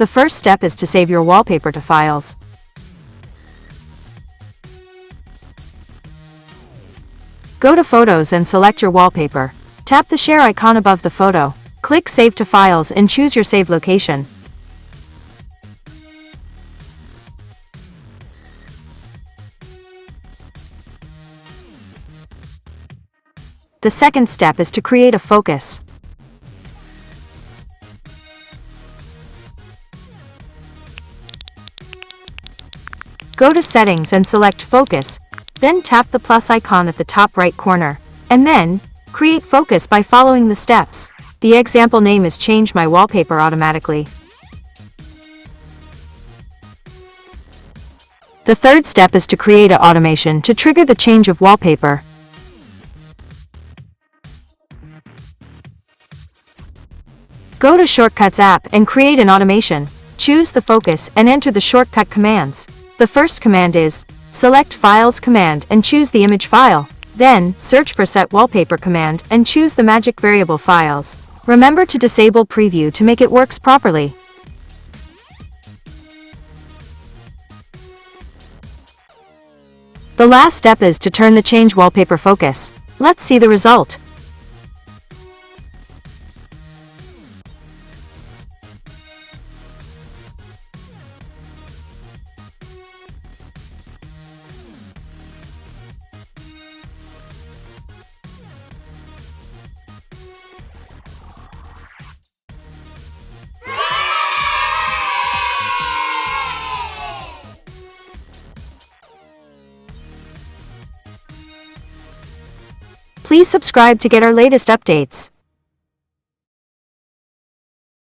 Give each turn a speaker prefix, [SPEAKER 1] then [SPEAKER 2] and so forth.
[SPEAKER 1] The first step is to save your wallpaper to files. Go to Photos and select your wallpaper. Tap the share icon above the photo. Click Save to Files and choose your save location. The second step is to create a focus. Go to Settings and select Focus, then tap the plus icon at the top right corner, and then create focus by following the steps. The example name is Change My Wallpaper automatically. The third step is to create an automation to trigger the change of wallpaper. Go to Shortcuts app and create an automation. Choose the focus and enter the shortcut commands. The first command is Select Files command and choose the image file. Then, search for Set Wallpaper command and choose the magic variable files. Remember to disable preview to make it works properly. The last step is to turn the change wallpaper focus. Let's see the result. Please subscribe to get our latest updates.